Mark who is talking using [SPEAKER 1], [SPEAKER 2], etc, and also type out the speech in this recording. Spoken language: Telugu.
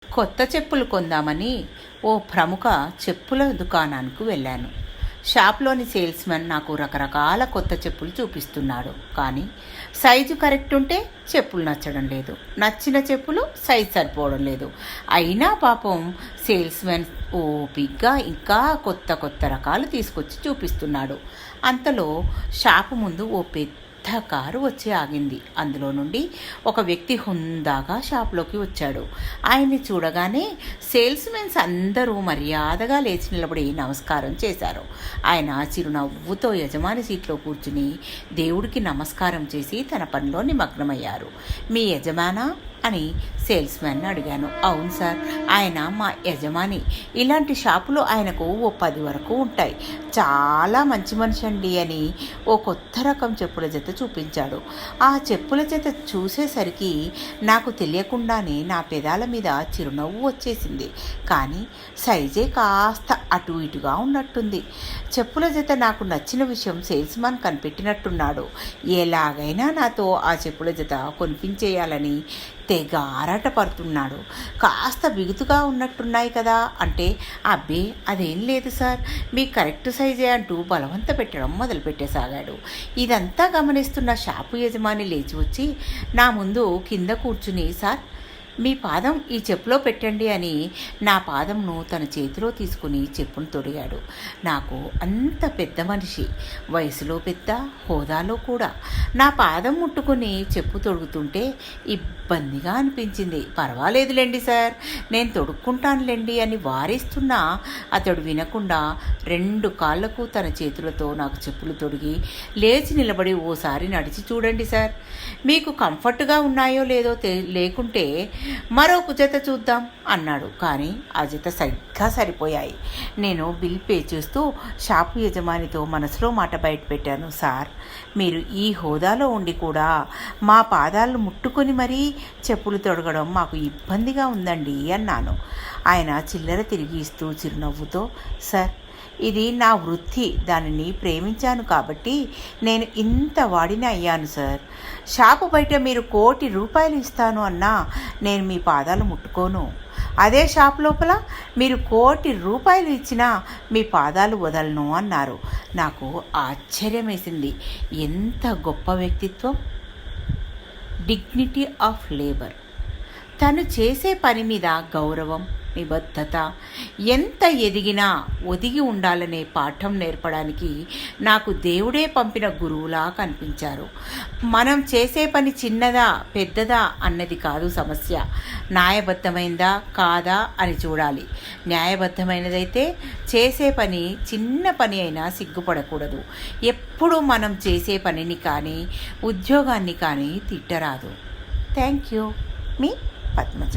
[SPEAKER 1] కొత్త చెప్పులు కొందామని ఓ ప్రముఖ చెప్పుల దుకాణానికి వెళ్ళాను. షాప్లోని సేల్స్మెన్ నాకు రకరకాల కొత్త చెప్పులు చూపిస్తున్నాడు. కానీ సైజు కరెక్ట్ ఉంటే చెప్పులు నచ్చడం లేదు, నచ్చిన చెప్పులు సైజు సరిపోవడం లేదు. అయినా పాపం సేల్స్మెన్ ఓపిగ్గా ఇంకా కొత్త కొత్త రకాలు తీసుకొచ్చి చూపిస్తున్నాడు. అంతలో షాపు ముందు ఓ పెద్ద కారు వచ్చి ఆగింది. అందులో నుండి ఒక వ్యక్తి హుందాగా షాప్లోకి వచ్చాడు. ఆయన్ని చూడగానే సేల్స్మెన్స్ అందరూ మర్యాదగా లేచి నిలబడి నమస్కారం చేశారు. ఆయన చిరునవ్వుతో యజమాని సీట్లో కూర్చుని దేవుడికి నమస్కారం చేసి తన పనిలో నిమగ్నమయ్యారు. మీ యజమానా అని సేల్స్మెన్ అడిగాను. అవును సార్, ఆయన మా యజమాని. ఇలాంటి షాపులు ఆయనకు ఓ 10 వరకు ఉంటాయి. చాలా మంచి మనిషి అండి అని ఓ కొత్త రకం చెప్పుల జత చూపించాడు. ఆ చెప్పుల జత చూసేసరికి నాకు తెలియకుండానే నా పెదాల మీద చిరునవ్వు వచ్చేసింది. కానీ సైజే కాస్త అటు ఇటుగా ఉన్నట్టుంది. చెప్పుల జత నాకు నచ్చిన విషయం సేల్స్మెన్ కనిపెట్టినట్టున్నాడు. ఎలాగైనా నాతో ఆ చెప్పుల జత కొనిపించేయాలని తెగ ఆరాట పడుతున్నాడు. కాస్త బిగుతుగా ఉన్నట్టున్నాయి కదా అంటే, అబ్బే అదేం లేదు సార్, మీ కరెక్ట్ సైజే అంటూ బలవంత పెట్టడం మొదలుపెట్టేసాగాడు. ఇదంతా గమనిస్తున్న షాపు యజమాని లేచి వచ్చి నా ముందు కింద కూర్చుని, సార్ మీ పాదం ఈ చెప్పులో పెట్టండి అని నా పాదంను తన చేతిలో తీసుకుని చెప్పును తొడిగాడు. నాకు అంత పెద్ద మనిషి, వయసులో పెద్ద, హోదాలో కూడా నా పాదం ముట్టుకుని చెప్పు తొడుగుతుంటే ఇబ్బందిగా అనిపించింది. పర్వాలేదులేండి సార్, నేను తొడుక్కుంటానులేండి అని వారిస్తున్నా అతడు వినకుండా 2 కాళ్లకు తన చేతులతో నాకు చెప్పులు తొడిగి లేచి నిలబడి, ఓసారి నడిచి చూడండి సార్, మీకు కంఫర్ట్గా ఉన్నాయో లేదో లేకుంటే మరొక జత చూద్దాం అన్నాడు. కానీ ఆ జత సరిగ్గా సరిపోయాయి. నేను బిల్ పే చేస్తూ షాపు యజమానితో మనసులో మాట బయట పెట్టాను. సార్, మీరు ఈ హోదాలో ఉండి కూడా మా పాదాలను ముట్టుకొని మరీ చెప్పులు తొడగడం మాకు ఇబ్బందిగా ఉందండి అన్నాను. ఆయన చిల్లర తిరిగి ఇస్తూ చిరునవ్వుతో, సార్ ఇది నా వృత్తి, దానిని ప్రేమించాను కాబట్టి నేను ఇంత వాడిని అయ్యాను సార్. షాపు బయట మీరు ₹1,00,00,000 ఇస్తాను అన్నా నేను మీ పాదాలు ముట్టుకోను. అదే షాప్ లోపల మీరు ₹1,00,00,000 ఇచ్చినా మీ పాదాలు వదలను అన్నారు. నాకు ఆశ్చర్యం వేసింది. ఎంత గొప్ప వ్యక్తిత్వం! Dignity of labour. తను చేసే పని మీద గౌరవం, నిబద్ధత. ఎంత ఎదిగినా ఒదిగి ఉండాలనే పాఠం నేర్పడానికి నాకు దేవుడే పంపిన గురువులా కనిపించారు. మనం చేసే పని చిన్నదా పెద్దదా అన్నది కాదు సమస్య, న్యాయబద్ధమైందా కాదా అని చూడాలి. న్యాయబద్ధమైనదైతే చేసే పని చిన్న పని అయినా సిగ్గుపడకూడదు. ఎప్పుడూ మనం చేసే పనిని కానీ ఉద్యోగాన్ని కానీ తిట్టరాదు. Thank you. మీ పద్మజ.